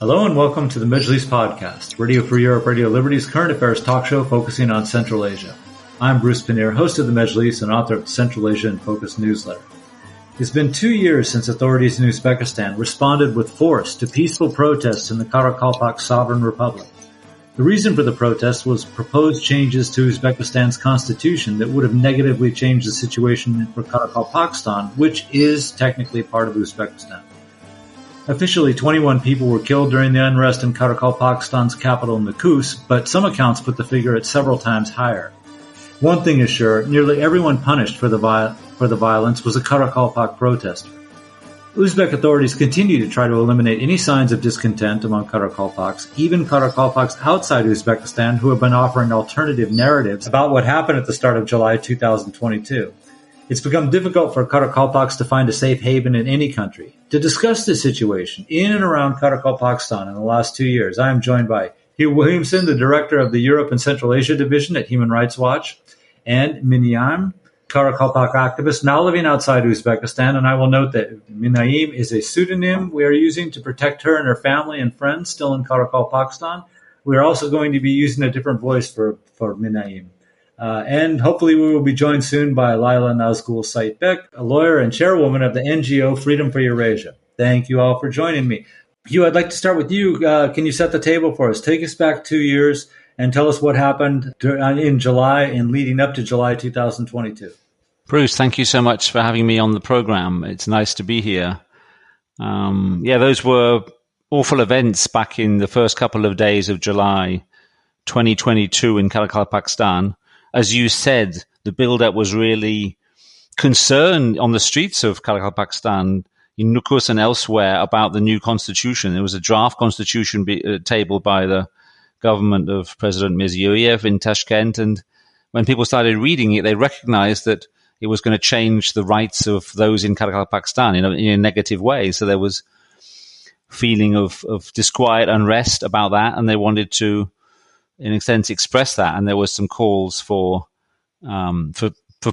Hello and welcome to the Majlis podcast, Radio Free Europe, Radio Liberty's current affairs talk show focusing on Central Asia. I'm Bruce Pannier, host of the Majlis and author of the Central Asia in Focus newsletter. It's been 2 years since authorities in Uzbekistan responded with force to peaceful protests in the Karakalpak Sovereign Republic. The reason for the protests was proposed changes to Uzbekistan's constitution that would have negatively changed the situation for Karakalpakstan, which is technically part of Uzbekistan. Officially, 21 people were killed during the unrest in Karakalpakstan's capital, Nukus, but some accounts put the figure at several times higher. One thing is sure, nearly everyone punished for the violence was a Karakalpak protester. Uzbek authorities continue to try to eliminate any signs of discontent among Karakalpaks, even Karakalpaks outside Uzbekistan who have been offering alternative narratives about what happened at the start of July 2022. It's become difficult for Karakalpaks to find a safe haven in any country. To discuss this situation in and around Karakalpakstan in the last 2 years, I am joined by Hugh Williamson, the director of the Europe and Central Asia Division at Human Rights Watch, and Minaim, Karakalpak activist now living outside Uzbekistan. And I will note that Minaim is a pseudonym we are using to protect her and her family and friends still in Karakalpakstan. We are also going to be using a different voice for Minaim. And hopefully we will be joined soon by Laila Nazgul Saitbek, a lawyer and chairwoman of the NGO Freedom for Eurasia. Thank you all for joining me. Hugh, I'd like to start with you. Can you set the table for us? Take us back 2 years and tell us what happened in July and leading up to July 2022. Bruce, thank you so much for having me on the program. It's nice to be here. Those were awful events back in the first couple of days of July 2022 in Karakalpakstan. As you said, the build-up was really concern on the streets of Karakalpakstan, in Nukus and elsewhere, about the new constitution. There was a draft constitution tabled by the government of President Mirziyoyev in Tashkent, and when people started reading it, they recognized that it was going to change the rights of those in Karakalpakstan in a negative way. So there was feeling of disquiet, unrest about that, and they wanted to, in a sense, express that. And there was some calls for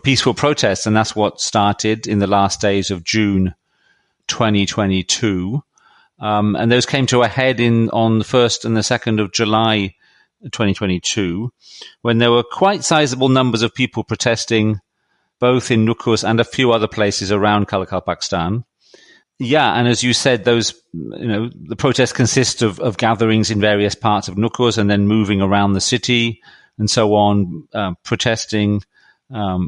peaceful protests, and that's what started in the last days of June 2022. And those came to a head on the 1st and the 2nd of July 2022, when there were quite sizable numbers of people protesting both in Nukus and a few other places around Karakalpakstan. Yeah, and as you said, the protests consist of gatherings in various parts of Nukus and then moving around the city and so on, protesting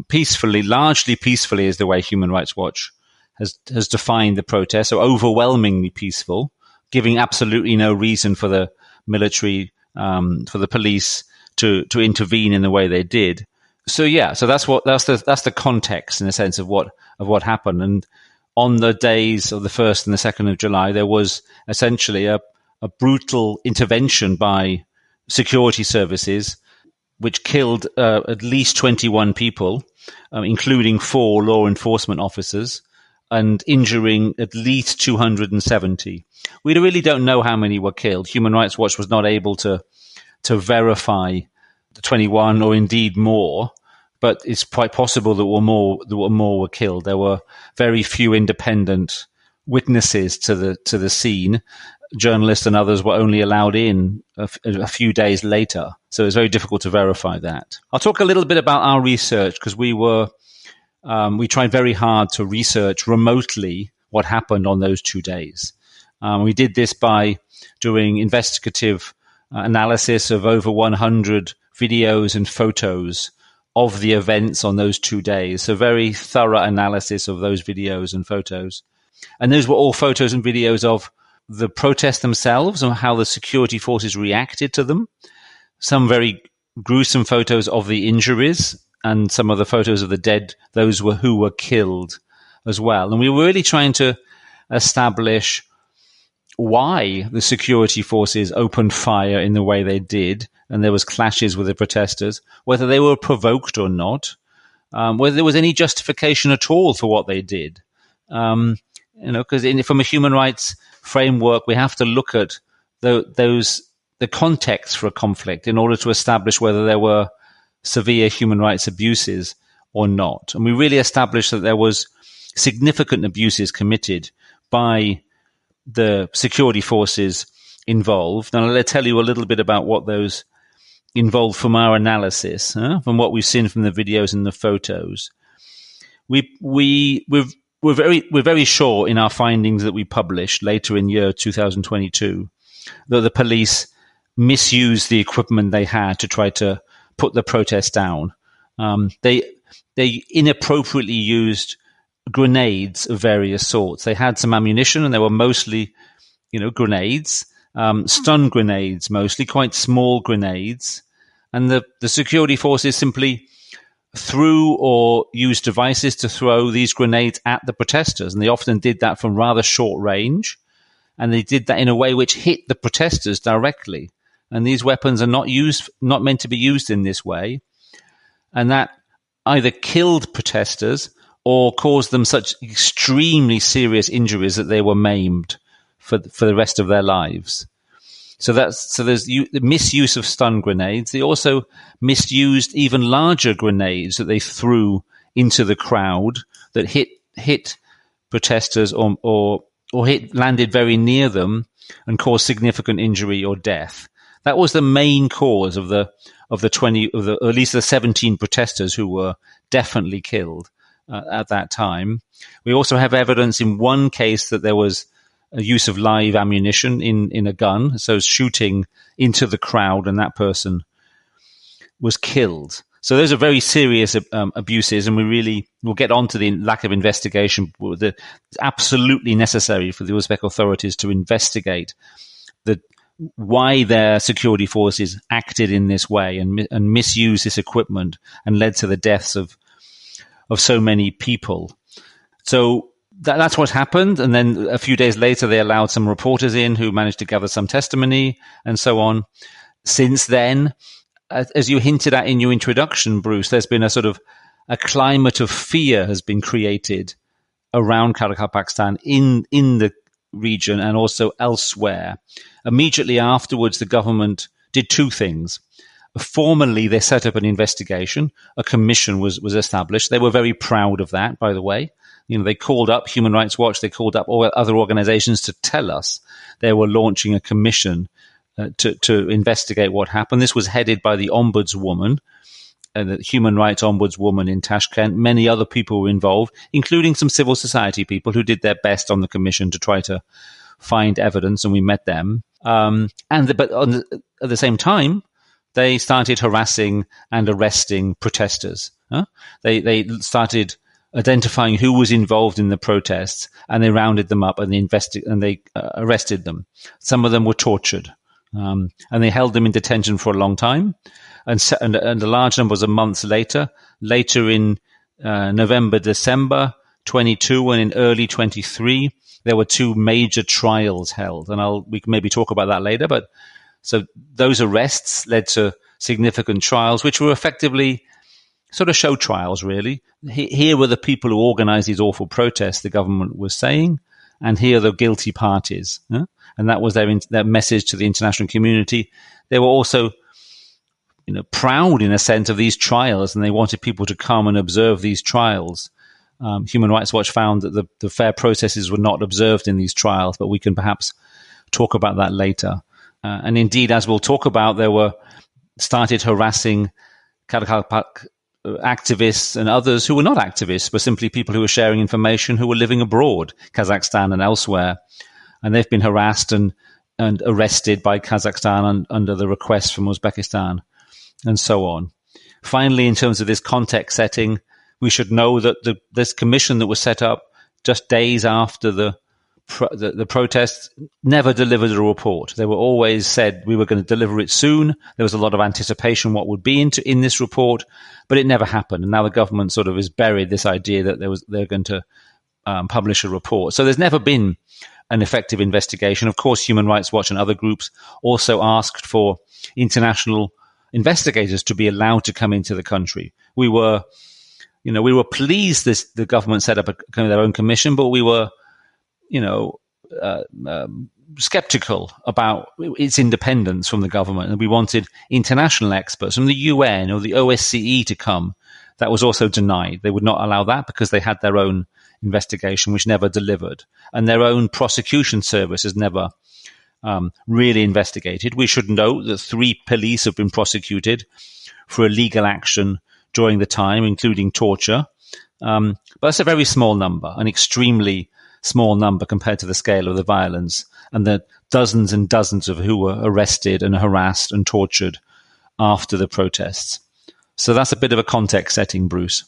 peacefully, largely peacefully is the way Human Rights Watch has defined the protest, so overwhelmingly peaceful, giving absolutely no reason for the military, for the police to intervene in the way they did. So that's the context in a sense of what happened. And on the days of the 1st and the 2nd of July, there was essentially a brutal intervention by security services, which killed at least 21 people, including 4 law enforcement officers, and injuring at least 270. We really don't know how many were killed. Human Rights Watch was not able to verify the 21 or indeed more, but it's quite possible that more were killed. There were very few independent witnesses to the scene. Journalists and others were only allowed in a few days later, so it's very difficult to verify that. I'll talk a little bit about our research, because we tried very hard to research remotely what happened on those 2 days. We did this by doing investigative analysis of over 100 videos and photos of the events on those 2 days. So very thorough analysis of those videos and photos. And those were all photos and videos of the protests themselves and how the security forces reacted to them. Some very gruesome photos of the injuries and some of the photos of the dead, those who were killed as well. And we were really trying to establish why the security forces opened fire in the way they did, and there was clashes with the protesters, whether they were provoked or not, whether there was any justification at all for what they did. Because from a human rights framework, we have to look at the context for a conflict in order to establish whether there were severe human rights abuses or not. And we really established that there was significant abuses committed by the security forces involved. And I'll tell you a little bit about what those involved from our analysis, from what we've seen from the videos and the photos. We're very sure in our findings that we published later in year 2022 that the police misused the equipment they had to try to put the protest down. They inappropriately used grenades of various sorts. They had some ammunition, and they were mostly, grenades, stun grenades, mostly quite small grenades. And the security forces simply threw or used devices to throw these grenades at the protesters. And they often did that from rather short range. And they did that in a way which hit the protesters directly. And these weapons are not meant to be used in this way. And that either killed protesters or caused them such extremely serious injuries that they were maimed for the rest of their lives. So there's the misuse of stun grenades. They also misused even larger grenades that they threw into the crowd that hit protesters or landed very near them and caused significant injury or death. That was the main cause of at least the 17 protesters who were definitely killed at that time. We also have evidence in one case that there was a use of live ammunition in a gun, so shooting into the crowd, and that person was killed. So those are very serious abuses, and we'll get on to the lack of investigation. It's absolutely necessary for the Uzbek authorities to investigate why their security forces acted in this way and misused this equipment and led to the deaths of so many people. So that's what happened. And then a few days later, they allowed some reporters in who managed to gather some testimony and so on. Since then, as you hinted at in your introduction, Bruce, there's been a climate of fear has been created around Karakalpakstan in the region and also elsewhere. Immediately afterwards, the government did two things. Formally, they set up an investigation. A commission was established. They were very proud of that, by the way. They called up Human Rights Watch. They called up all other organizations to tell us they were launching a commission to investigate what happened. This was headed by the ombudswoman, the human rights ombudswoman in Tashkent. Many other people were involved, including some civil society people who did their best on the commission to try to find evidence, and we met them. But at the same time, they started harassing and arresting protesters. They started identifying who was involved in the protests, and they rounded them up and they arrested them. Some of them were tortured, and they held them in detention for a long time. And a large numbers of months later in November, December 22, and in early 23, there were two major trials held, and we can maybe talk about that later. But so those arrests led to significant trials, which were effectively sort of show trials, really. Here were the people who organized these awful protests, the government was saying, and here are the guilty parties. And that was their message to the international community. They were also proud, in a sense, of these trials, and they wanted people to come and observe these trials. Human Rights Watch found that the fair processes were not observed in these trials, but we can perhaps talk about that later. And indeed, as we'll talk about, started harassing Karakalpak activists and others who were not activists, but simply people who were sharing information who were living abroad, Kazakhstan and elsewhere. And they've been harassed and arrested by Kazakhstan under the request from Uzbekistan and so on. Finally, in terms of this context setting, we should know that this commission that was set up just days after the protests never delivered a report. They were always said we were going to deliver it soon. There was a lot of anticipation what would be in this report, but it never happened. And now the government sort of has buried this idea that they're going to publish a report. So there's never been an effective investigation. Of course, Human Rights Watch and other groups also asked for international investigators to be allowed to come into the country. We were pleased the government set up their own commission, but we were skeptical about its independence from the government, and we wanted international experts from the UN or the OSCE to come. That was also denied. They would not allow that because they had their own investigation, which never delivered, and their own prosecution service has never really investigated. We should note that 3 police have been prosecuted for illegal action during the time, including torture. But that's a very small number, an extremely small number compared to the scale of the violence, and the dozens and dozens of who were arrested and harassed and tortured after the protests. So that's a bit of a context setting, Bruce.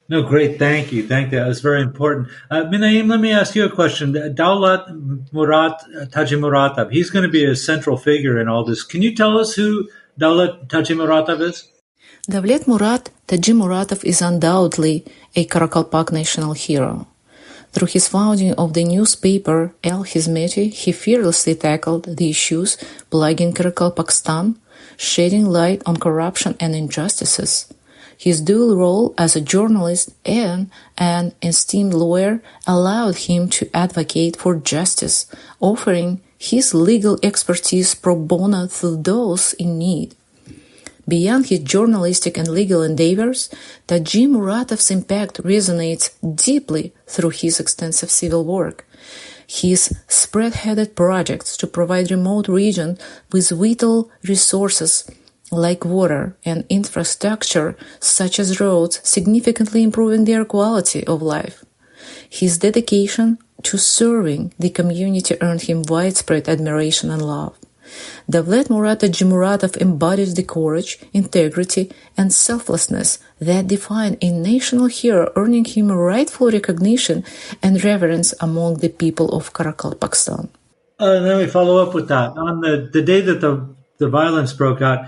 No, great. Thank you. Thank you. That was very important. Minaim, let me ask you a question. Daulat Tajimuratov, he's going to be a central figure in all this. Can you tell us who Daulat Tajimuratov is? Davlet Murat Tajimuratov is undoubtedly a Karakalpak national hero. Through his founding of the newspaper El Hizmeti, he fearlessly tackled the issues plaguing Karakalpakstan, shedding light on corruption and injustices. His dual role as a journalist and an esteemed lawyer allowed him to advocate for justice, offering his legal expertise pro bono to those in need. Beyond his journalistic and legal endeavors, Tajimuratov's impact resonates deeply through his extensive civil work. His spread-headed projects to provide remote regions with vital resources like water and infrastructure such as roads, significantly improving their quality of life. His dedication to serving the community earned him widespread admiration and love. Davlet Murat Tajimuratov embodies the courage, integrity, and selflessness that define a national hero, earning him rightful recognition and reverence among the people of Karakalpakstan. Let me follow up with that. On the day that the violence broke out,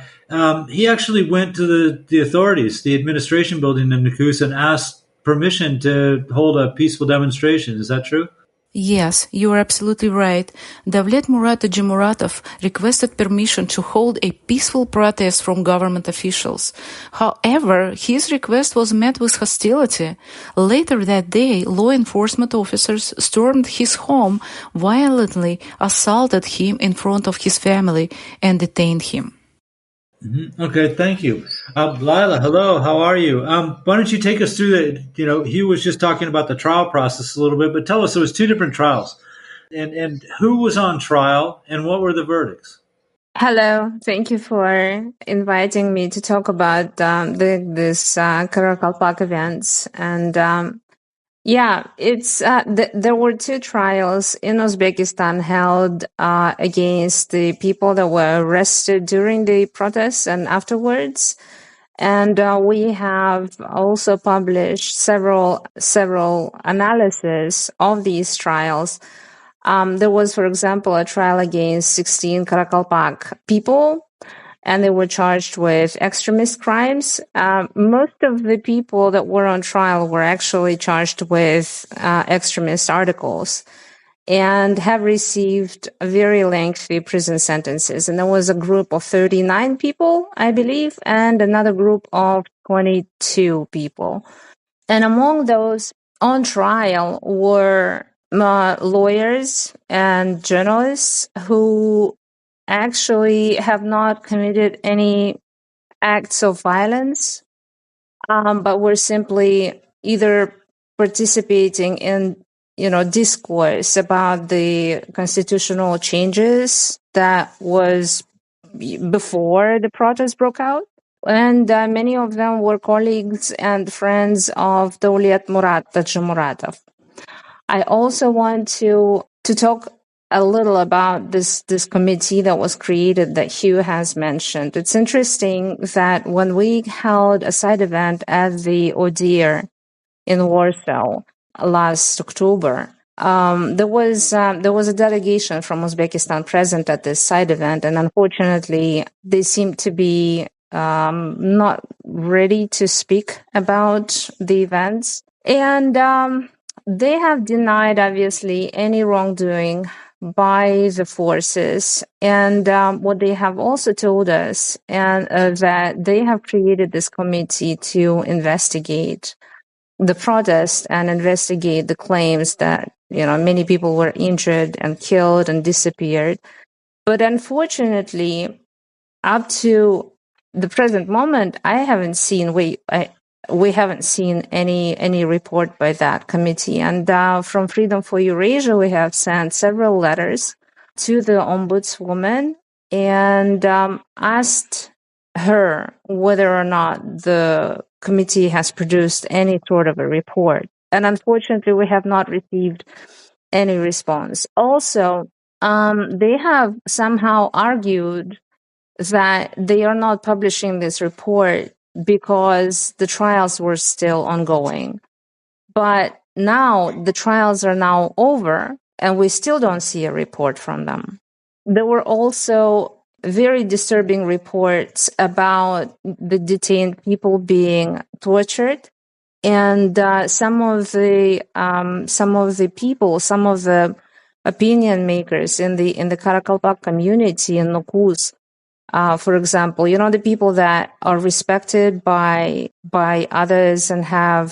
he actually went to the authorities, the administration building in Nukus, and asked permission to hold a peaceful demonstration. Is that true? Yes, you are absolutely right. Davlet Murat Tajimuratov requested permission to hold a peaceful protest from government officials. However, his request was met with hostility. Later that day, law enforcement officers stormed his home, violently assaulted him in front of his family, and detained him. Mm-hmm. Okay, thank you. Lila, hello, how are you? Why don't you take us through Hugh was just talking about the trial process a little bit, but tell us, there was 2 different trials. And who was on trial and what were the verdicts? Hello, thank you for inviting me to talk about this Karakalpak events. And there were 2 trials in Uzbekistan held against the people that were arrested during the protests and afterwards. And we have also published several analyses of these trials. There was, for example, a trial against 16 Karakalpak people, and they were charged with extremist crimes. Most of the people that were on trial were actually charged with extremist articles and have received very lengthy prison sentences. And there was a group of 39 people, I believe, and another group of 22 people. And among those on trial were lawyers and journalists who actually have not committed any acts of violence, but were simply either participating in, discourse about the constitutional changes that was before the protests broke out. And many of them were colleagues and friends of Davlet Murat Tajimuratov. I also want to talk a little about this committee that was created that Hugh has mentioned. It's interesting that when we held a side event at the Odir in Warsaw last October, there was a delegation from Uzbekistan present at this side event, and unfortunately, they seemed to be not ready to speak about the events, and they have denied, obviously, any wrongdoing by the forces. And what they have also told us, and that they have created this committee to investigate the protest and investigate the claims that, many people were injured and killed and disappeared. But unfortunately, up to the present moment, we haven't seen any report by that committee. And from Freedom for Eurasia, we have sent several letters to the ombudswoman and asked her whether or not the committee has produced any sort of a report. And unfortunately, we have not received any response. Also, they have somehow argued that they are not publishing this report because the trials were still ongoing. But now the trials are now over and we still don't see a report from them. There were also very disturbing reports about the detained people being tortured, and some of the opinion makers in the Karakalpak community in Nukus, for example, the people that are respected by others and have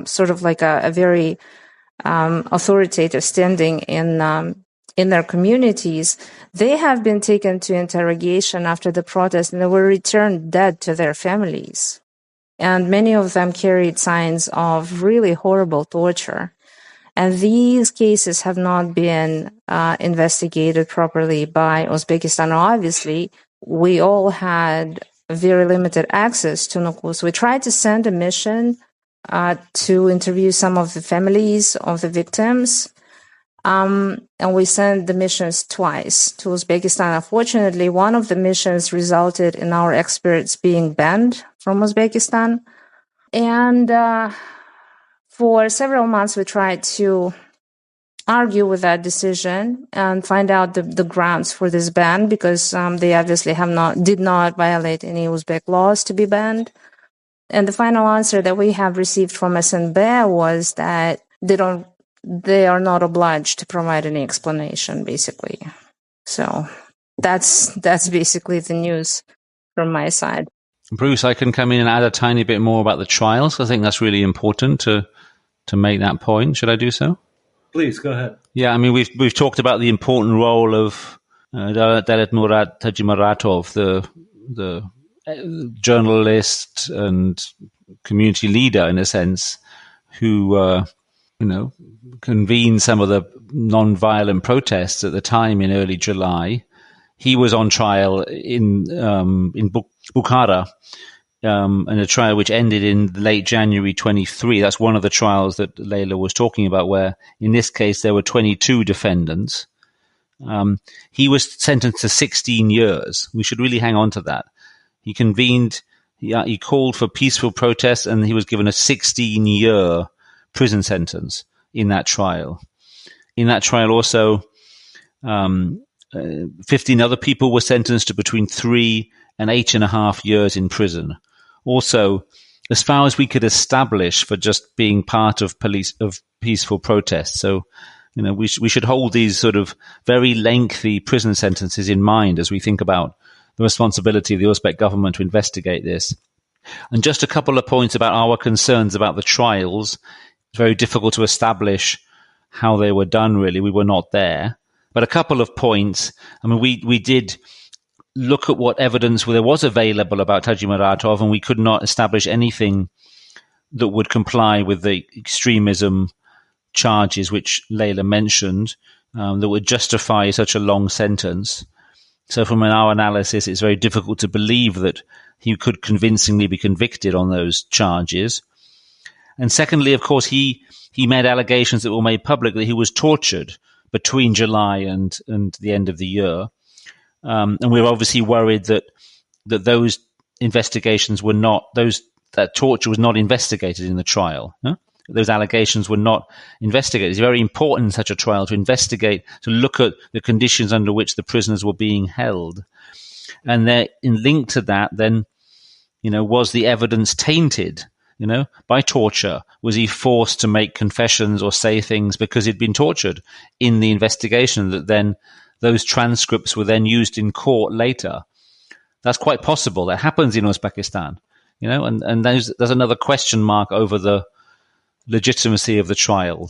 sort of like a very authoritative standing in their communities, they have been taken to interrogation after the protest and they were returned dead to their families. And many of them carried signs of really horrible torture. And these cases have not been investigated properly by Uzbekistan. Obviously, we all had very limited access to Nukus. We tried to send a mission to interview some of the families of the victims. And we sent the missions twice to Uzbekistan. Unfortunately, one of the missions resulted in our experts being banned from Uzbekistan. And for several months, we tried to argue with that decision and find out the grounds for this ban, because they obviously did not violate any Uzbek laws to be banned. And the final answer that we have received from SNB was that they are not obliged to provide any explanation, basically. So that's basically the news from my side. Bruce, I can come in and add a tiny bit more about the trials. I think that's really important to make that point. Should I do so? Please, go ahead. Yeah, I mean, we've talked about the important role of Dalet Murad Tajimaratov, the journalist and community leader, in a sense, who convened some of the non-violent protests at the time in early July. He was on trial in Bukhara, in a trial which ended in late January 23. That's one of the trials that Leila was talking about, where in this case there were 22 defendants. He was sentenced to 16 years. We should really hang on to that. He convened, he called for peaceful protests, and he was given a 16-year prison sentence in that trial. In that trial also, 15 other people were sentenced to between 3 and 8.5 years in prison. Also, as far as we could establish, for just being part of peaceful protests. So, we should hold these sort of very lengthy prison sentences in mind as we think about the responsibility of the Uzbek government to investigate this. And just a couple of points about our concerns about the trials. It's very difficult to establish how they were done, really. We were not there. But a couple of points. I mean, we did look at what evidence there was available about Tajimaratov, and we could not establish anything that would comply with the extremism charges which Leila mentioned, that would justify such a long sentence. So from our analysis, it's very difficult to believe that he could convincingly be convicted on those charges. And secondly, of course, he made allegations that were made public that he was tortured between July and the end of the year. And we're obviously worried that those investigations were not, that torture was not investigated in the trial. Huh? Those allegations were not investigated. It's very important in such a trial to investigate, to look at the conditions under which the prisoners were being held. And in link to that, then, was the evidence tainted, by torture? Was he forced to make confessions or say things because he'd been tortured in the investigation, that then those transcripts were then used in court later? That's quite possible. That happens in Uzbekistan, and there's another question mark over the legitimacy of the trial.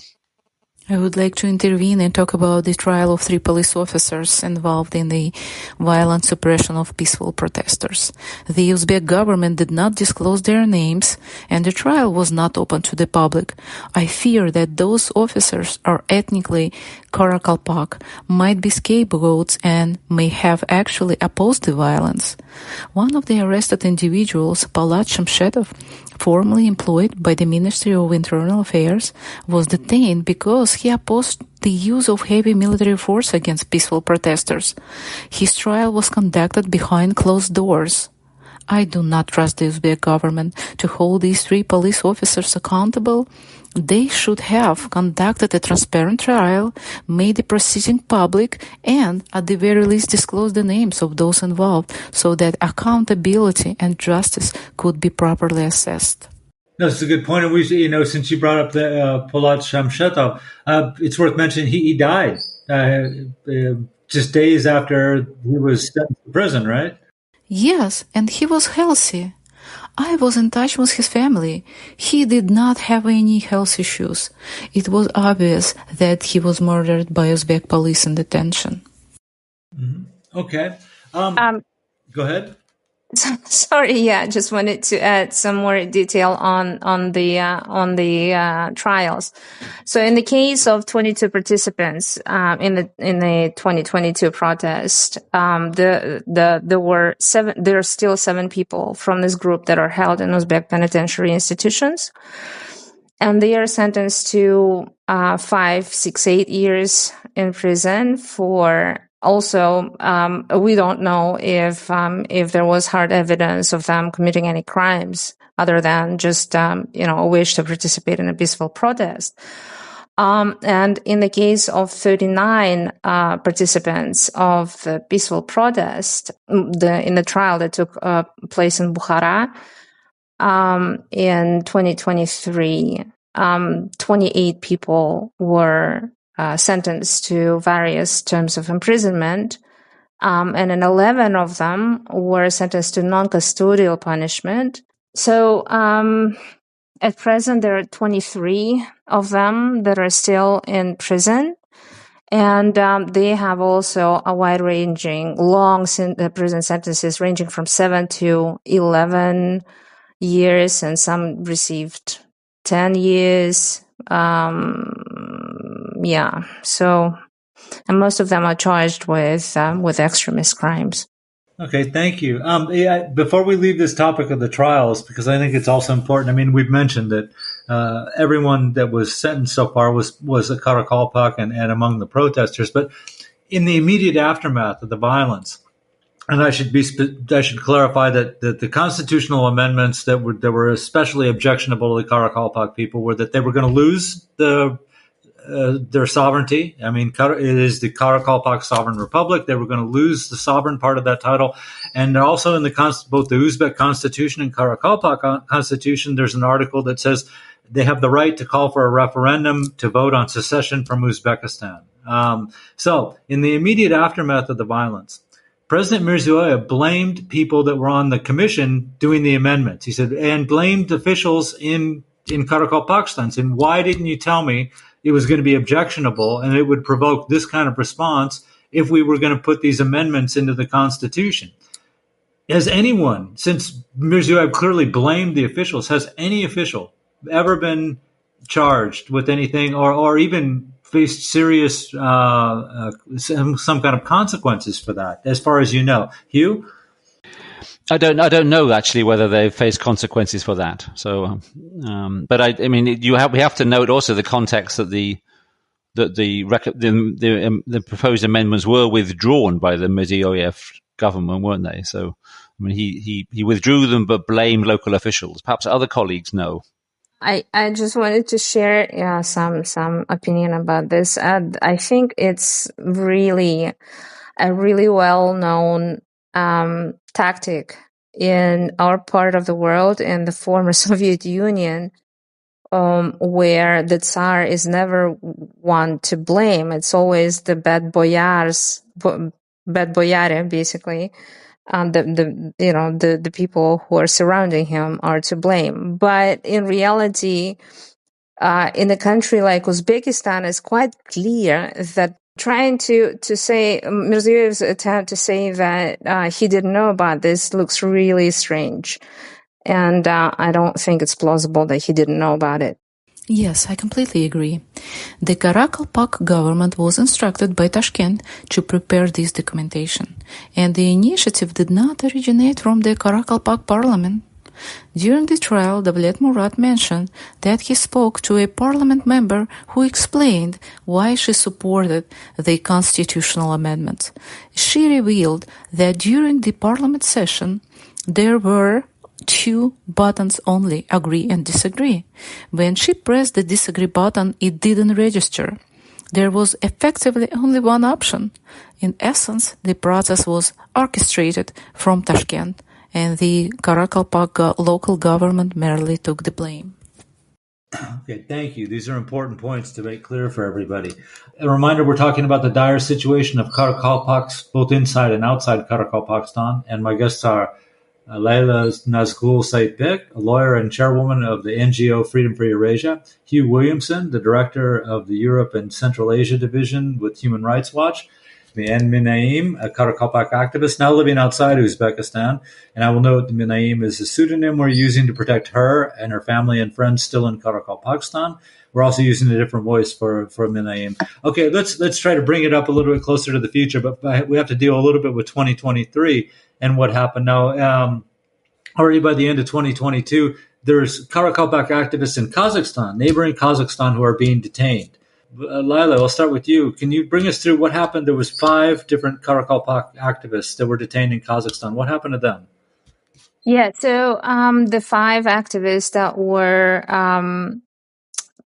I would like to intervene and talk about the trial of 3 police officers involved in the violent suppression of peaceful protesters. The Uzbek government did not disclose their names, and the trial was not open to the public. I fear that those officers are ethnically Karakalpak, might be scapegoats, and may have actually opposed the violence. One of the arrested individuals, Palat Shamshetov, formerly employed by the Ministry of Internal Affairs, was detained because he opposed the use of heavy military force against peaceful protesters. His trial was conducted behind closed doors. I do not trust the Uzbek government to hold these 3 police officers accountable. They should have conducted a transparent trial, made the proceeding public, and at the very least disclosed the names of those involved so that accountability and justice could be properly assessed. No, it's a good point. And we, since you brought up the Polat Shamshetov, it's worth mentioning he died just days after he was sent to prison, right? Yes, and he was healthy. I was in touch with his family. He did not have any health issues. It was obvious that he was murdered by Uzbek police in detention. Mm-hmm. Okay. Go ahead. Sorry, yeah, just wanted to add some more detail on the trials. So, in the case of 22 participants in the 2022 protest, there were 7. There are still 7 people from this group that are held in Uzbek penitentiary institutions, and they are sentenced to 5, 6, 8 years in prison for. Also, we don't know if there was hard evidence of them committing any crimes other than just a wish to participate in a peaceful protest. And in the case of 39 participants of the peaceful protest, in the trial that took place in Bukhara in 2023, 28 people were sentenced to various terms of imprisonment, and 11 of them were sentenced to non-custodial punishment. So at present, there are 23 of them that are still in prison, and they have also a wide-ranging, long prison sentences ranging from 7 to 11 years, and some received 10 years. So, and most of them are charged with extremist crimes. Okay, thank you. Before we leave this topic of the trials, because I think it's also important. I mean, we've mentioned that everyone that was sentenced so far was a Karakalpak and among the protesters, but in the immediate aftermath of the violence, and I should clarify that the constitutional amendments that were especially objectionable to the Karakalpak people were that they were going to lose their sovereignty. I mean, it is the Karakalpak Sovereign Republic. They were going to lose the sovereign part of that title. And also in both the Uzbek Constitution and Karakalpak Constitution, there's an article that says they have the right to call for a referendum to vote on secession from Uzbekistan. So in the immediate aftermath of the violence, President Mirziyoyev blamed people that were on the commission doing the amendments. He said, and blamed officials in Karakalpakstan, saying, why didn't you tell me it was going to be objectionable and it would provoke this kind of response if we were going to put these amendments into the Constitution? Has anyone, since Mirziyoyev clearly blamed the officials, has any official ever been charged with anything or even faced serious some kind of consequences for that, as far as you know? Hugh? I don't know actually whether they've faced consequences for that. So, but I mean, we have to note also the context that the proposed amendments were withdrawn by the Mirziyoyev government, weren't they? So, I mean, he withdrew them but blamed local officials. Perhaps other colleagues know. I just wanted to share some opinion about this. I think it's really a really well-known tactic in our part of the world, in the former Soviet Union, where the Tsar is never one to blame. It's always the bad boyare, basically. The people who are surrounding him are to blame. But in reality, in a country like Uzbekistan, it's quite clear that trying to say Mirziyoyev's attempt to say that he didn't know about this looks really strange. And I don't think it's plausible that he didn't know about it. Yes, I completely agree. The Karakalpak government was instructed by Tashkent to prepare this documentation, and the initiative did not originate from the Karakalpak parliament. During the trial, Davlet Murat mentioned that he spoke to a parliament member who explained why she supported the constitutional amendments. She revealed that during the parliament session, there were 2 buttons only, agree and disagree. When she pressed the disagree button, it didn't register. There was effectively only one option. In essence, the process was orchestrated from Tashkent, and the Karakalpak local government merely took the blame. Okay, thank you. These are important points to make clear for everybody. A reminder, we're talking about the dire situation of Karakalpaks, both inside and outside Karakalpakstan, and my guests are Layla Nazgul Saidbek, a lawyer and chairwoman of the NGO Freedom for Eurasia, Hugh Williamson, the director of the Europe and Central Asia Division with Human Rights Watch, and Minaim, a Karakalpak activist now living outside Uzbekistan. And I will note Minaim is a pseudonym we're using to protect her and her family and friends still in Karakalpakstan. We're also using a different voice for Minaim. Okay, let's try to bring it up a little bit closer to the future, but we have to deal a little bit with 2023 and what happened. Now, already by the end of 2022, there's Karakalpak activists in Kazakhstan, neighboring Kazakhstan, who are being detained. Lila, I'll start with you. Can you bring us through what happened? There was 5 different Karakalpak activists that were detained in Kazakhstan. What happened to them? Yeah, so the 5 activists that were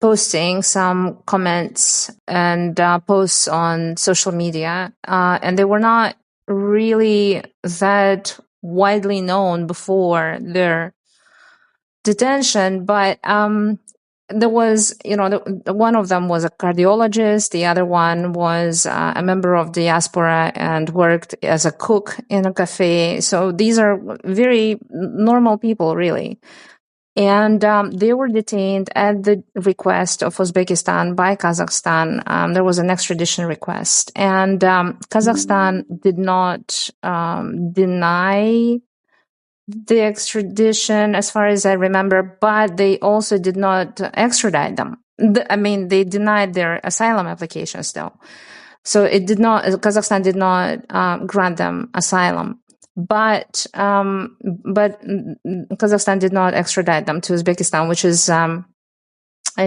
posting some comments and posts on social media, and they were not really that widely known before their detention, but there was, one of them was a cardiologist, the other one was a member of diaspora and worked as a cook in a cafe. So these are very normal people, really. And they were detained at the request of Uzbekistan by Kazakhstan. There was an extradition request. And Kazakhstan did not deny the extradition, as far as I remember, but they also did not extradite them. They denied their asylum applications, though. So Kazakhstan did not grant them asylum. But Kazakhstan did not extradite them to Uzbekistan, which is, I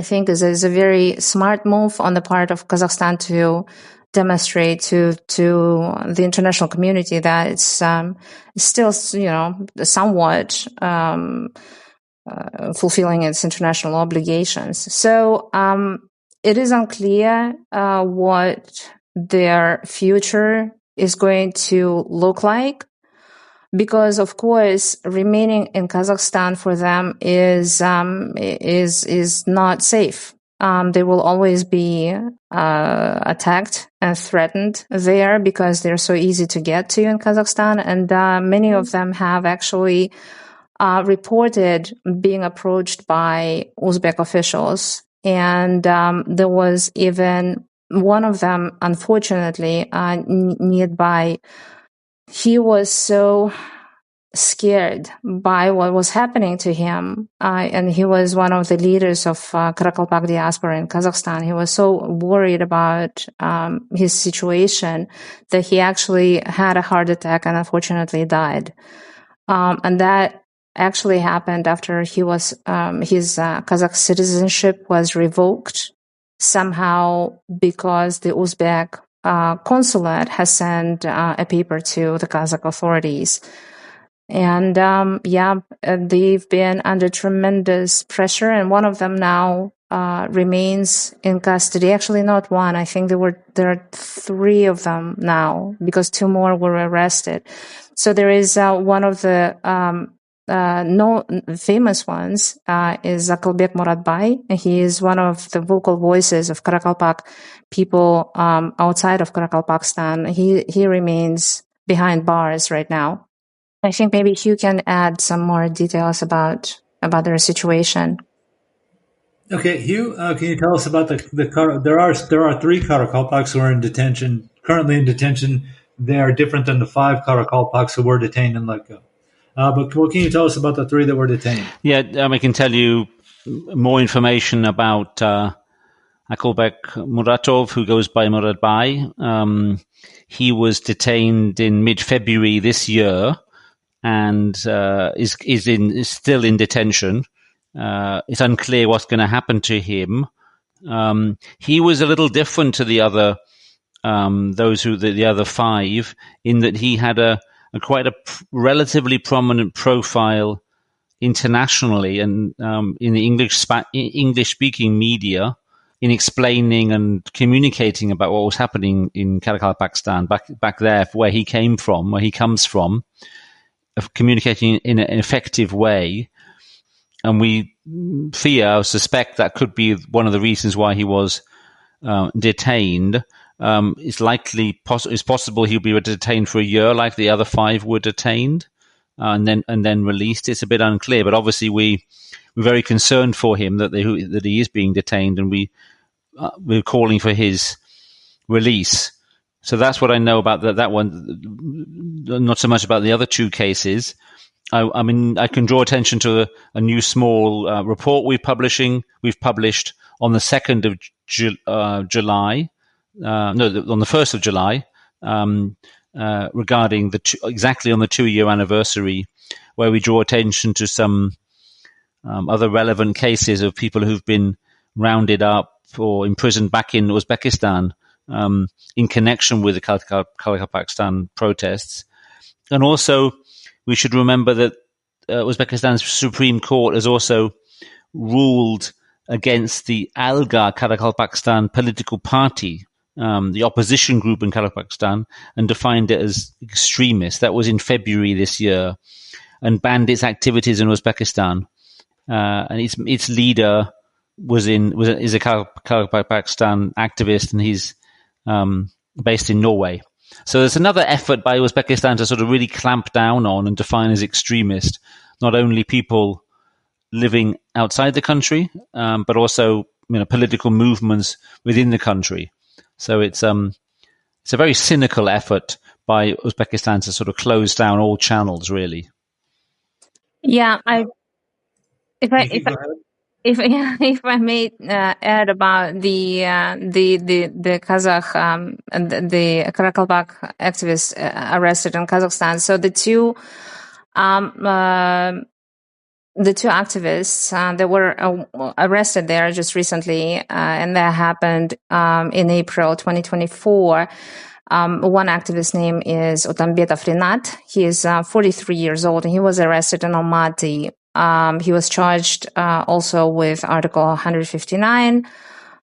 think, is a very smart move on the part of Kazakhstan to demonstrate to the international community that it's still, somewhat fulfilling its international obligations. So it is unclear what their future is going to look like, because, of course, remaining in Kazakhstan for them is not safe. They will always be attacked and threatened there because they're so easy to get to in Kazakhstan. And many of them have actually reported being approached by Uzbek officials. And there was even one of them, unfortunately, nearby. He was so scared by what was happening to him, and he was one of the leaders of Karakalpak diaspora in Kazakhstan. He was so worried about his situation that he actually had a heart attack and unfortunately died. And that actually happened after his Kazakh citizenship was revoked somehow because the Uzbek consulate has sent a paper to the Kazakh authorities. And they've been under tremendous pressure, and one of them now remains in custody. Actually, not one. I think there are 3 of them now, because 2 more were arrested. So there is one of the famous ones is Akalbek Muratbay. He is one of the vocal voices of Karakalpak people outside of Karakalpakstan. He remains behind bars right now. I think maybe Hugh can add some more details about their situation. Okay, Hugh, can you tell us about there are 3 Karakalpaks who are in detention, currently in detention. They are different than the 5 Karakalpaks who were detained and let go. But what can you tell us about the 3 that were detained? Yeah, I can tell you more information about Akulbek Muratov, who goes by Muradbai. He was detained in mid-February this year and is still in detention. It's unclear what's going to happen to him. He was a little different to the other the other 5 in that he had a quite a relatively prominent profile internationally and in the English speaking media in explaining and communicating about what was happening in Karakalpakstan back there, where he comes from, of communicating in an effective way. And we fear or suspect that could be one of the reasons why he was detained. It's possible he'll be detained for a year, like the other 5 were detained, and then released. It's a bit unclear, but obviously we're very concerned for him that he is being detained, and we're calling for his release. So that's what I know about that one. Not so much about the other 2 cases. I can draw attention to a new small report we've published on the 2nd of July. On the 1st of July, regarding exactly on the 2-year anniversary, where we draw attention to some other relevant cases of people who've been rounded up or imprisoned back in Uzbekistan in connection with the Karakalpakstan protests. And also, we should remember that Uzbekistan's Supreme Court has also ruled against the Algar Karakalpakstan political party, the opposition group in Karakalpakstan, and defined it as extremist. That was in February this year, and banned its activities in Uzbekistan. And its leader is a Karakalpakstan activist, and he's based in Norway. So there's another effort by Uzbekistan to sort of really clamp down on and define as extremist not only people living outside the country, but also political movements within the country. So it's a very cynical effort by Uzbekistan to sort of close down all channels, really. Yeah, if I may add about the Kazakh and the Karakalpak activists arrested in Kazakhstan. So the two activists that were arrested there just recently, and that happened in April 2024. One activist's name is Otambetov Rinat. He is 43 years old, and he was arrested in Almaty. He was charged also with Article 159,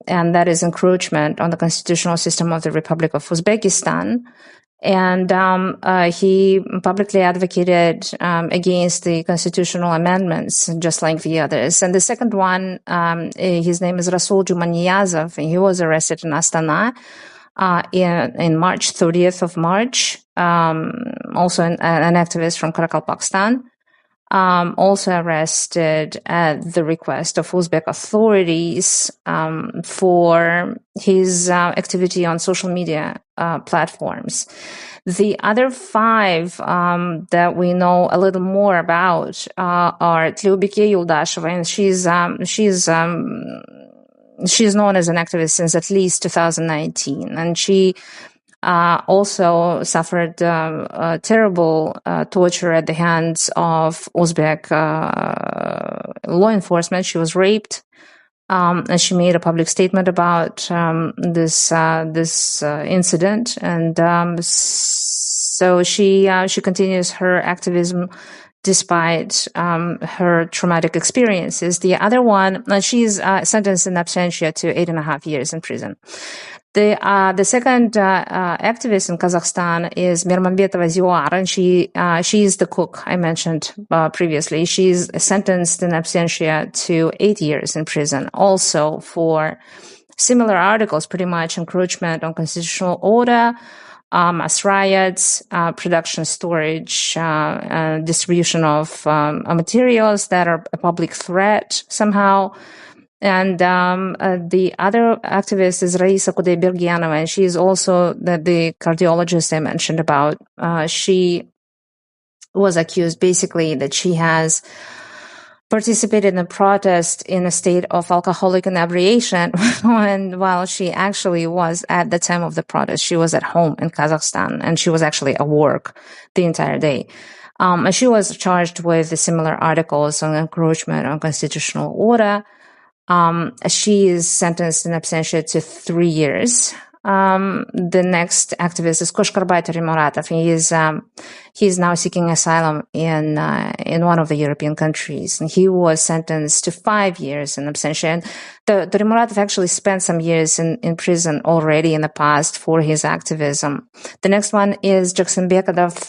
and that is encroachment on the constitutional system of the Republic of Uzbekistan. And he publicly advocated against the constitutional amendments, just like the others. And the second one, his name is Rasul Jumaniyazov, and he was arrested in Astana in March, 30th of March, also an activist from Karakalpakstan. Also arrested at the request of Uzbek authorities for his activity on social media platforms. The other 5 that we know a little more about are Tleubike Yuldasheva, and she's known as an activist since at least 2019, and she also suffered terrible torture at the hands of Uzbek law enforcement. She was raped, and she made a public statement about this incident. And so she continues her activism despite her traumatic experiences. The other one, she's sentenced in absentia to 8.5 years in prison. The second activist in Kazakhstan is Mirmanbetova Ziuar, and she is the cook I mentioned previously. She's sentenced in absentia to 8 years in prison, also for similar articles, pretty much encroachment on constitutional order, mass riots, production, storage, distribution of materials that are a public threat somehow. And the other activist is Raisa Kudaibergianova, and she is also the cardiologist I mentioned about. She was accused basically that she has participated in a protest in a state of alcoholic inebriation while she actually was at the time of the protest. She was at home in Kazakhstan, and she was actually at work the entire day. And she was charged with similar articles on encroachment on constitutional order. She is sentenced in absentia to 3 years. The next activist is Koshkarbay Muratov. He is now seeking asylum in one of the European countries, and he was sentenced to 5 years in absentia. And the Muratov actually spent some years in prison already in the past for his activism. The next one is Jaksenbekov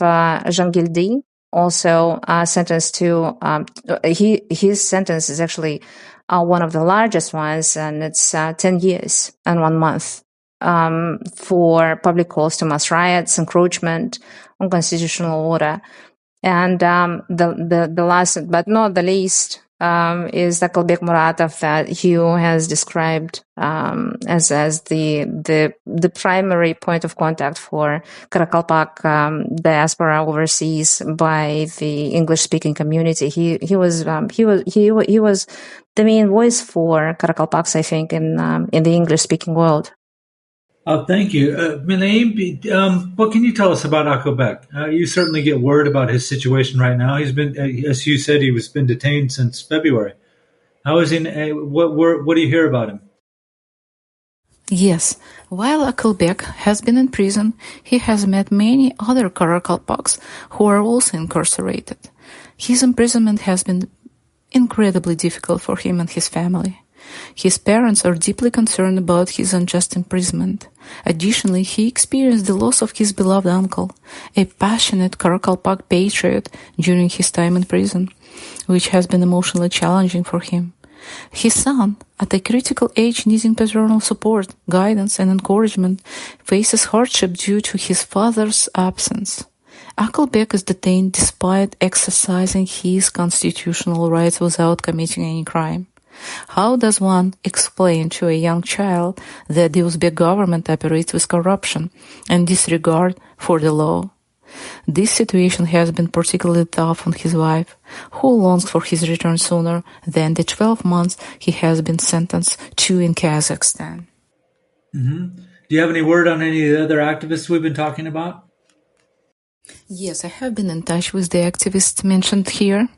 Jangildi, also sentenced to his sentence is actually one of the largest ones, and it's 10 years and 1 month for public calls to mass riots, encroachment on constitutional order. And the last but not the least is Taklbek Muratov, that Hugh has described as the primary point of contact for Karakalpak diaspora overseas by the English-speaking community. He was the main voice for Karakalpaks, I think, in the English-speaking world. Thank you. Minaim, what can you tell us about Akobek? You certainly get word about his situation right now. He's been, as you said, been detained since February. How is he? What do you hear about him? Yes, while Akobek has been in prison, he has met many other Karakalpaks who are also incarcerated. His imprisonment has been incredibly difficult for him and his family. His parents are deeply concerned about his unjust imprisonment. Additionally, he experienced the loss of his beloved uncle, a passionate Karakalpak patriot, during his time in prison, which has been emotionally challenging for him. His son, at a critical age needing paternal support, guidance, and encouragement, faces hardship due to his father's absence. Akobek is detained despite exercising his constitutional rights without committing any crime. How does one explain to a young child that the Uzbek government operates with corruption and disregard for the law? This situation has been particularly tough on his wife, who longs for his return sooner than the 12 months he has been sentenced to in Kazakhstan. Mm-hmm. Do you have any word on any of the other activists we've been talking about? Yes, I have been in touch with the activists mentioned here.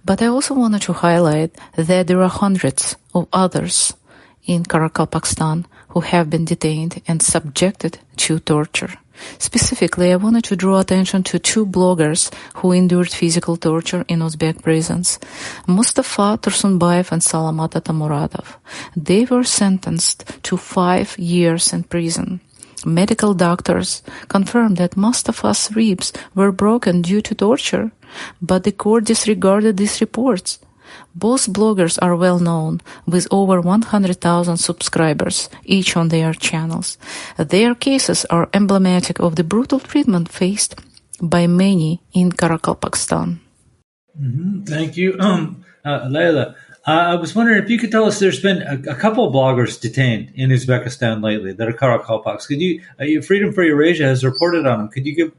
But I also wanted to highlight that there are hundreds of others in Karakalpakstan who have been detained and subjected to torture. Specifically, I wanted to draw attention to 2 bloggers who endured physical torture in Uzbek prisons, Mustafa Tursunbayev and Salamat Atamuratov. They were sentenced to 5 years in prison. Medical doctors confirmed that Mustafa's ribs were broken due to torture, but the court disregarded these reports. Both bloggers are well known, with over 100,000 subscribers, each on their channels. Their cases are emblematic of the brutal treatment faced by many in Karakalpakstan. Mm-hmm. Thank you. Leila, I was wondering if you could tell us, there's been a couple of bloggers detained in Uzbekistan lately that are Karakalpaks. Could you, Freedom for Eurasia has reported on them. Could you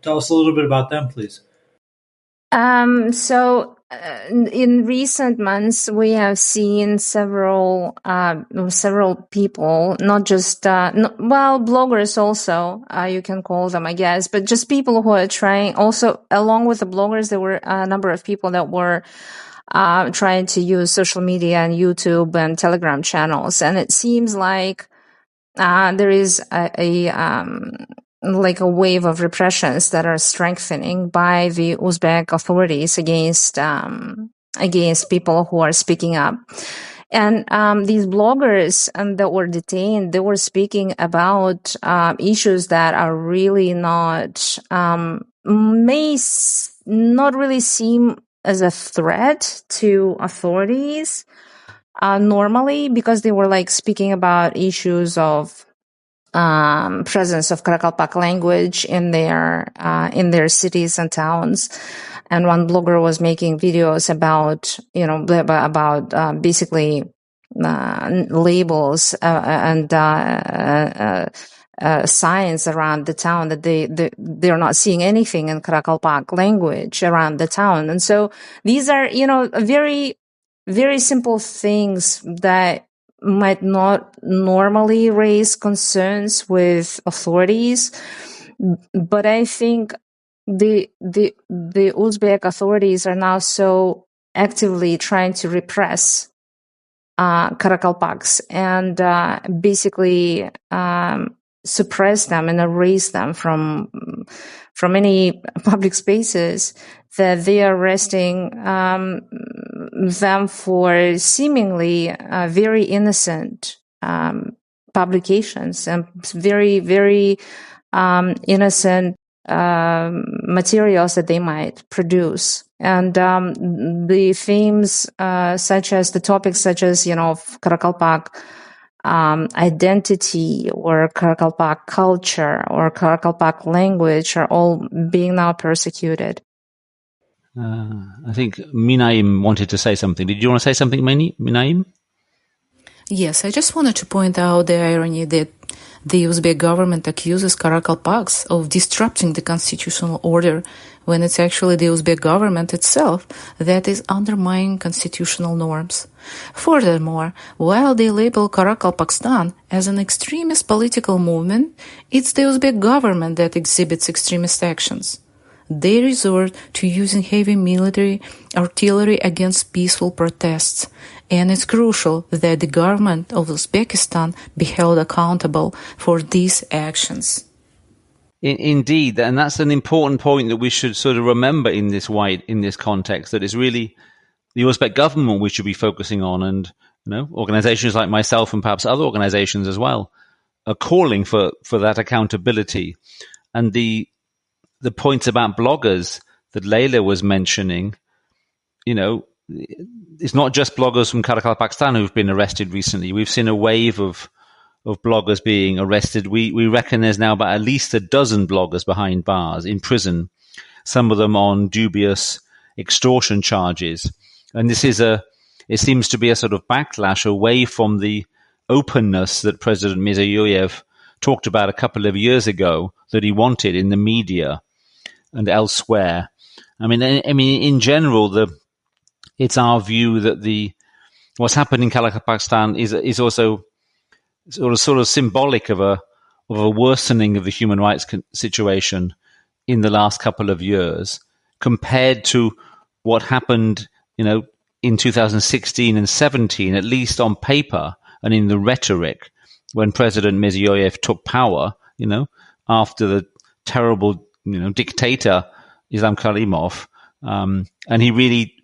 tell us a little bit about them, please? In recent months, we have seen several people, not just bloggers also, you can call them, I guess, but just people who are trying. Also, along with the bloggers, there were a number of people that were trying to use social media and YouTube and Telegram channels, and it seems like there is a wave of repressions that are strengthening by the Uzbek authorities against people who are speaking up. And these bloggers that were detained, they were speaking about issues that are really may not really seem as a threat to authorities normally, because they were speaking about issues of presence of Karakalpak language in their cities and towns. And one blogger was making videos about basically labels and signs around the town that they're not seeing anything in Karakalpak language around the town. And so these are, very, very simple things that might not normally raise concerns with authorities. But I think the Uzbek authorities are now so actively trying to repress Karakalpaks and basically suppress them and erase them from any public spaces, that they are arresting them for seemingly very innocent publications and very, very innocent materials that they might produce. And the themes such as the topics such as, Karakalpak identity or Karakalpak culture or Karakalpak language are all being now persecuted. I think Minaim wanted to say something. Did you want to say something, Minaim? Yes, I just wanted to point out the irony that the Uzbek government accuses Karakalpaks of disrupting the constitutional order when it's actually the Uzbek government itself that is undermining constitutional norms. Furthermore, while they label Karakalpakstan as an extremist political movement, it's the Uzbek government that exhibits extremist actions. They resort to using heavy military artillery against peaceful protests, and it's crucial that the government of Uzbekistan be held accountable for these actions. Indeed, and that's an important point that we should sort of remember in this context, that it's really the Uzbek government we should be focusing on, and organizations like myself and perhaps other organizations as well are calling for that accountability. And the points about bloggers that Leila was mentioning, it's not just bloggers from Karakalpakstan who've been arrested recently. We've seen a wave of bloggers being arrested. We reckon there's now about at least a dozen bloggers behind bars in prison, some of them on dubious extortion charges. And this is it seems to be a sort of backlash away from the openness that President Mirziyoyev talked about a couple of years ago that he wanted in the media and elsewhere. I mean, in general, it's our view that what's happened in Karakalpakstan is also sort of symbolic of a worsening of the human rights situation in the last couple of years compared to what happened, in 2016 and 17, at least on paper and in the rhetoric, when President Mirziyoyev took power, after the terrible, dictator Islam Karimov, and he really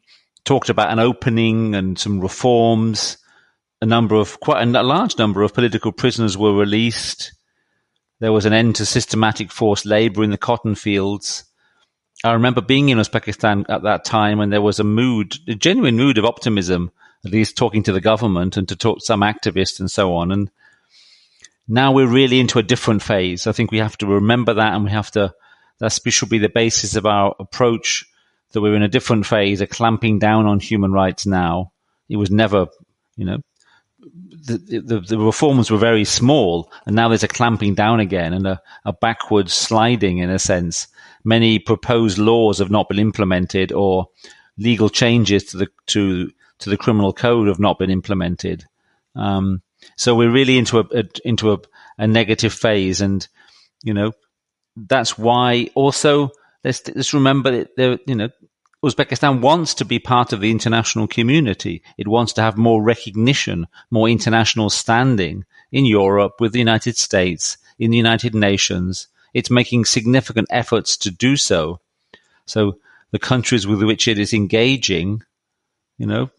talked about an opening and some reforms. Quite a large number of political prisoners were released. There was an end to systematic forced labor in the cotton fields. I remember being in Uzbekistan at that time, and there was a genuine mood of optimism, at least talking to the government and to talk to some activists and so on. And now we're really into a different phase. I think we have to remember that, and that should be the basis of our approach, that we're in a different phase, a clamping down on human rights now. It was never, the reforms were very small, and now there's a clamping down again and a backwards sliding in a sense. Many proposed laws have not been implemented, or legal changes to the criminal code have not been implemented. So we're really into a negative phase, and that's why also let's remember that Uzbekistan wants to be part of the international community. It wants to have more recognition, more international standing in Europe, with the United States, in the United Nations. It's making significant efforts to do so. So the countries with which it is engaging, the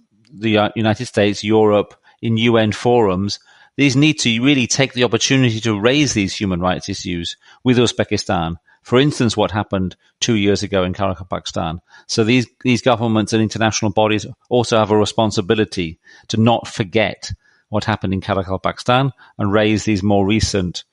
United States, Europe, in UN forums, these need to really take the opportunity to raise these human rights issues with Uzbekistan. For instance, what happened 2 years ago in Karakalpakstan. So these governments and international bodies also have a responsibility to not forget what happened in Karakalpakstan and raise these more recent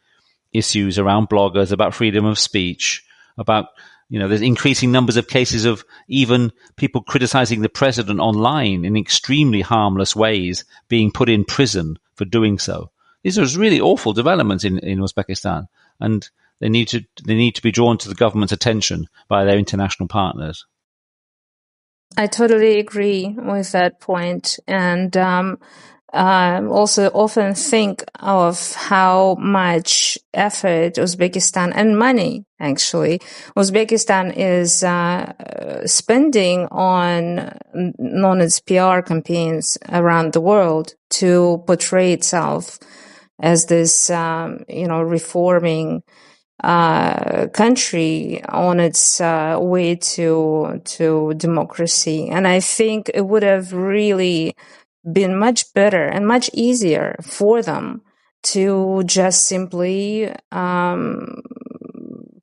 issues around bloggers, about freedom of speech, about There's increasing numbers of cases of even people criticizing the president online in extremely harmless ways being put in prison for doing so. These are really awful developments in Uzbekistan, and they need to be drawn to the government's attention by their international partners. I totally agree with that point. And also often think of how much effort Uzbekistan and money, actually, Uzbekistan is spending on its PR campaigns around the world to portray itself as this, reforming country on its way to democracy. And I think it would have really been much better and much easier for them to just simply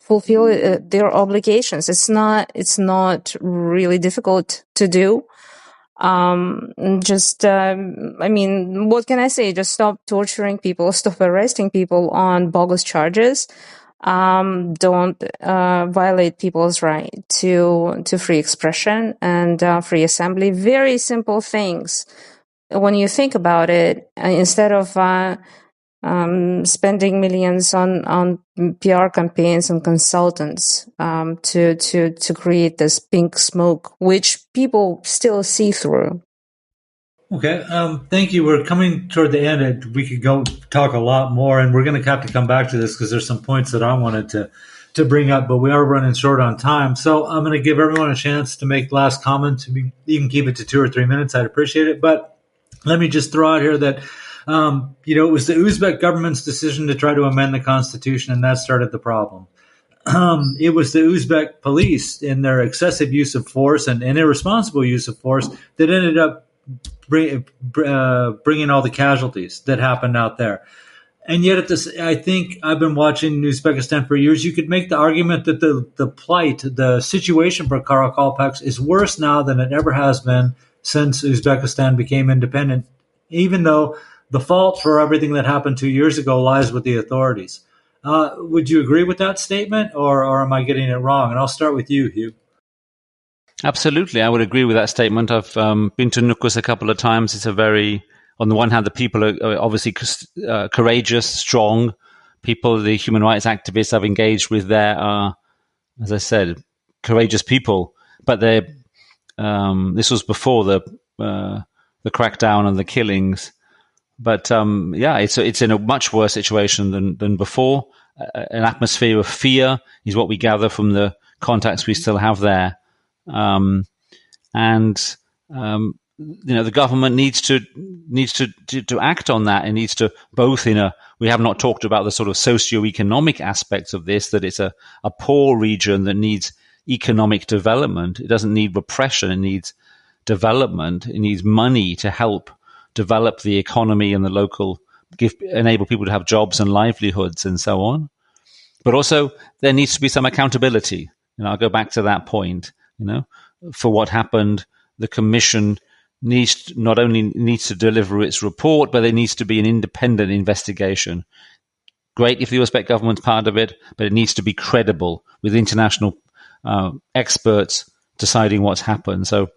fulfill their obligations. It's not really difficult to do. What can I say? Just stop torturing people, stop arresting people on bogus charges. Don't violate people's right to free expression and free assembly. Very simple things. When you think about it, instead of spending millions on PR campaigns and consultants to create this pink smoke, which people still see through. Okay, thank you. We're coming toward the end, and we could go talk a lot more, and we're going to have to come back to this because there's some points that I wanted to bring up, but we are running short on time. So I'm going to give everyone a chance to make last comments. You can keep it to 2 or 3 minutes. I'd appreciate it. But let me just throw out here that, it was the Uzbek government's decision to try to amend the constitution, and that started the problem. It was the Uzbek police in their excessive use of force and irresponsible use of force that ended up bringing all the casualties that happened out there. And yet, I think I've been watching Uzbekistan for years. You could make the argument that the plight, the situation for Karakalpaks is worse now than it ever has been since Uzbekistan became independent, even though the fault for everything that happened 2 years ago lies with the authorities. Would you agree with that statement, or am I getting it wrong? And I'll start with you, Hugh. Absolutely, I would agree with that statement. I've been to Nukus a couple of times. It's on the one hand, the people are obviously courageous, strong people. The human rights activists I've engaged with there are, as I said, courageous people. But this was before the crackdown and the killings. But it's in a much worse situation than before. An atmosphere of fear is what we gather from the contacts we still have there. The government needs to act on that. It needs to we have not talked about the sort of socioeconomic aspects of this, that it's a poor region that needs economic development. It doesn't need repression. It needs development. It needs money to help develop the economy and the local, enable people to have jobs and livelihoods and so on. But also there needs to be some accountability. I'll go back to that point. For what happened, the commission not only needs to deliver its report, but there needs to be an independent investigation. Great if the Uzbek government's part of it, but it needs to be credible with international experts deciding what's happened. So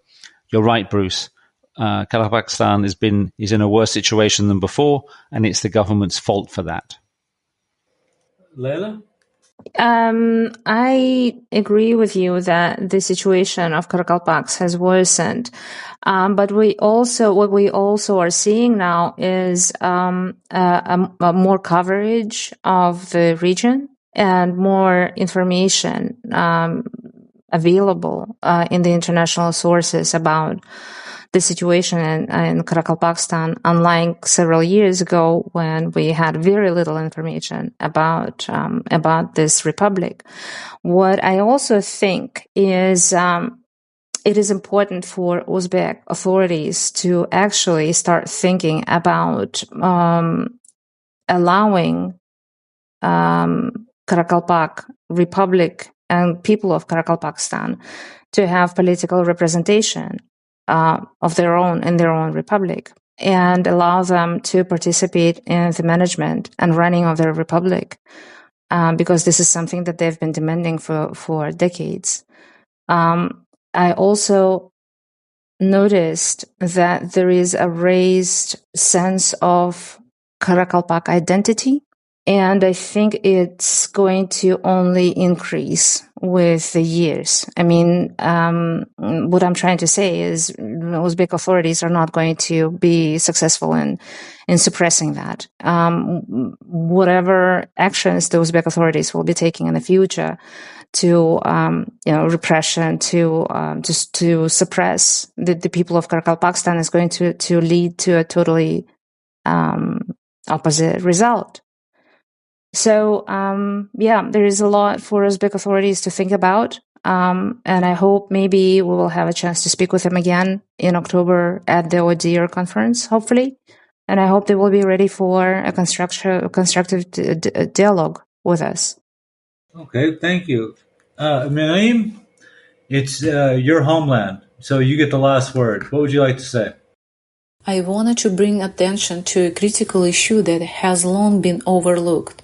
you're right, Bruce. Kazakhstan is in a worse situation than before, and it's the government's fault for that. Leila? I agree with you that the situation of Karakalpaks has worsened. But what we also are seeing now is a more coverage of the region and more information available in the international sources about the situation in Karakalpakstan, unlike several years ago when we had very little information about this republic. What I also think is it is important for Uzbek authorities to actually start thinking about allowing Karakalpak Republic and people of Karakalpakstan to have political representation of their own in their own republic, and allow them to participate in the management and running of their republic. because this is something that they've been demanding for decades. I also noticed that there is a raised sense of Karakalpak identity, and I think it's going to only increase with the years. I mean, what I'm trying to say is Uzbek authorities are not going to be successful in suppressing that. Whatever actions the Uzbek authorities will be taking in the future to repression, to just to suppress the people of Karakalpakstan is going to lead to a totally opposite result. So there is a lot for Uzbek authorities to think about, and I hope maybe we will have a chance to speak with them again in October at the ODIHR conference, hopefully, and I hope they will be ready for a constructive dialogue with us. Okay, thank you. Minaim, it's your homeland, so you get the last word. What would you like to say? I wanted to bring attention to a critical issue that has long been overlooked: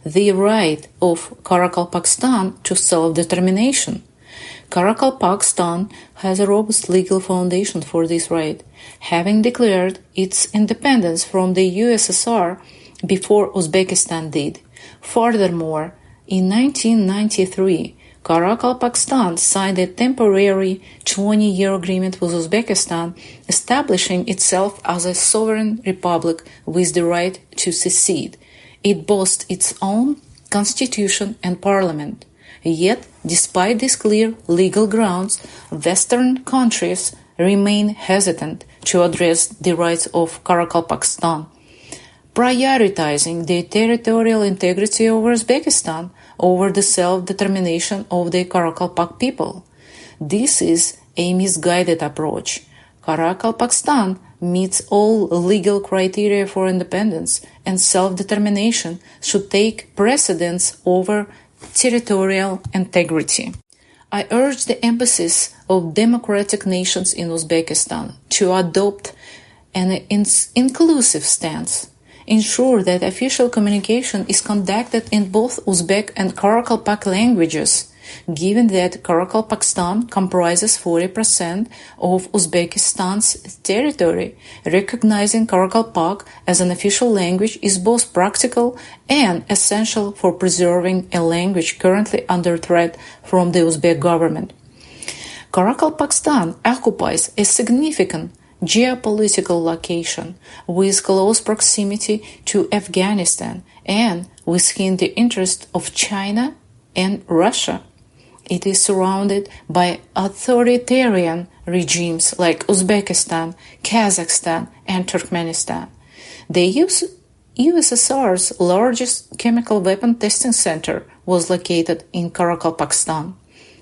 the right of Karakalpakstan to self-determination. Karakalpakstan has a robust legal foundation for this right, having declared its independence from the USSR before Uzbekistan did. Furthermore, in 1993, Karakalpakstan signed a temporary 20-year agreement with Uzbekistan, establishing itself as a sovereign republic with the right to secede. It boasts its own constitution and parliament. Yet, despite these clear legal grounds, Western countries remain hesitant to address the rights of Karakalpakstan, prioritizing the territorial integrity of Uzbekistan over the self-determination of the Karakalpak people. This is a misguided approach. Karakalpakstan meets all legal criteria for independence, and self-determination should take precedence over territorial integrity. I urge the embassies of democratic nations in Uzbekistan to adopt an inclusive stance. Ensure that official communication is conducted in both Uzbek and Karakalpak languages, given that Karakalpakstan comprises 40% of Uzbekistan's territory. Recognizing Karakalpak as an official language is both practical and essential for preserving a language currently under threat from the Uzbek government. Karakalpakstan occupies a significant geopolitical location with close proximity to Afghanistan and within the interest of China and Russia. It is surrounded by authoritarian regimes like Uzbekistan, Kazakhstan, and Turkmenistan. The USSR's largest chemical weapon testing center was located in Karakalpakstan,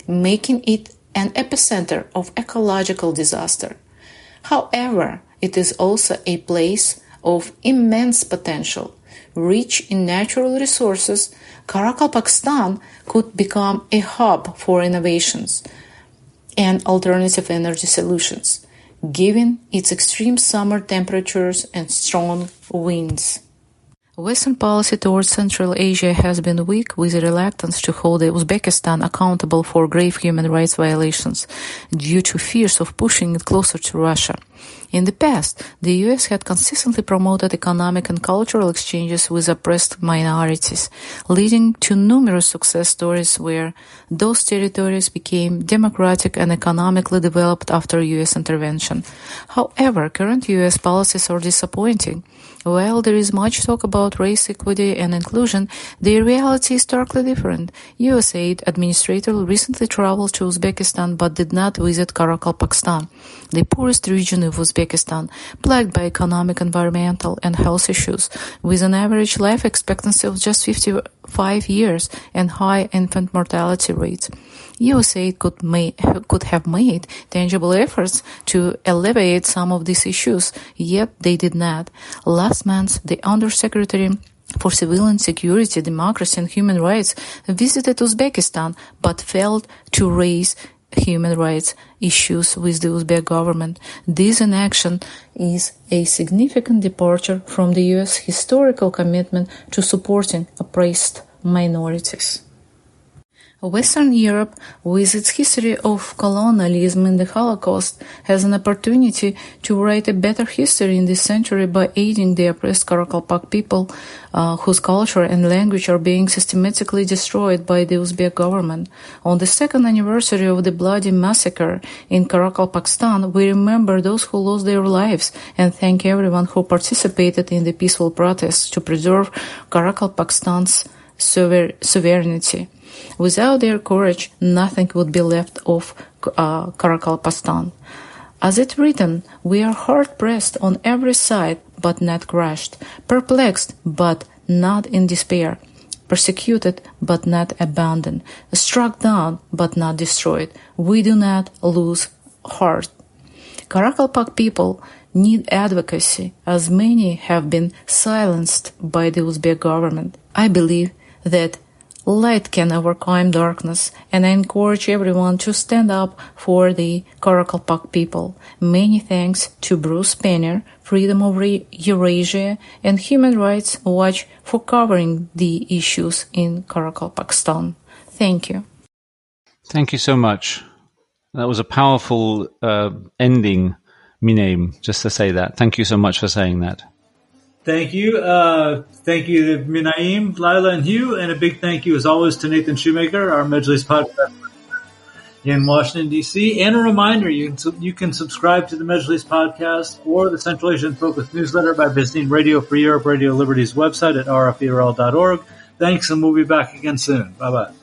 making it an epicenter of ecological disaster. However, it is also a place of immense potential. Rich in natural resources, Karakalpakstan could become a hub for innovations and alternative energy solutions, given its extreme summer temperatures and strong winds. Western policy towards Central Asia has been weak, with a reluctance to hold Uzbekistan accountable for grave human rights violations due to fears of pushing it closer to Russia. In the past, the US had consistently promoted economic and cultural exchanges with oppressed minorities, leading to numerous success stories where those territories became democratic and economically developed after US intervention. However, current US policies are disappointing. While there is much talk about race equity and inclusion, the reality is starkly different. USAID administrator recently traveled to Uzbekistan but did not visit Karakalpakstan, the poorest region of Uzbekistan, plagued by economic, environmental, and health issues, with an average life expectancy of just 55 years and high infant mortality rates. USAID could have made tangible efforts to alleviate some of these issues, yet they did not. Last month, the Undersecretary for Civilian Security, Democracy and Human Rights visited Uzbekistan but failed to raise human rights issues with the Uzbek government. This inaction is a significant departure from the U.S. historical commitment to supporting oppressed minorities. Western Europe, with its history of colonialism and the Holocaust, has an opportunity to write a better history in this century by aiding the oppressed Karakalpak people whose culture and language are being systematically destroyed by the Uzbek government. On the second anniversary of the bloody massacre in Karakalpakstan, we remember those who lost their lives and thank everyone who participated in the peaceful protests to preserve Karakalpakstan's sovereignty. Without their courage, nothing would be left of Karakalpakstan. As it written, we are hard-pressed on every side, but not crushed, perplexed, but not in despair, persecuted, but not abandoned, struck down, but not destroyed. We do not lose heart. Karakalpak people need advocacy, as many have been silenced by the Uzbek government. I believe that light can overcome darkness, and I encourage everyone to stand up for the Karakalpak people. Many thanks to Bruce Pannier, Freedom of Eurasia, and Human Rights Watch for covering the issues in Karakalpakstan. Thank you. Thank you so much. That was a powerful ending, Minaim, just to say that. Thank you so much for saying that. Thank you. Thank you to Minaim, Lila, and Hugh. And a big thank you, as always, to Nathan Shoemaker, our Medjlis podcast in Washington, D.C. And a reminder, you can subscribe to the Medjlis podcast or the Central Asian Focus newsletter by visiting Radio Free Europe, Radio Liberty's website at rferl.org. Thanks, and we'll be back again soon. Bye-bye.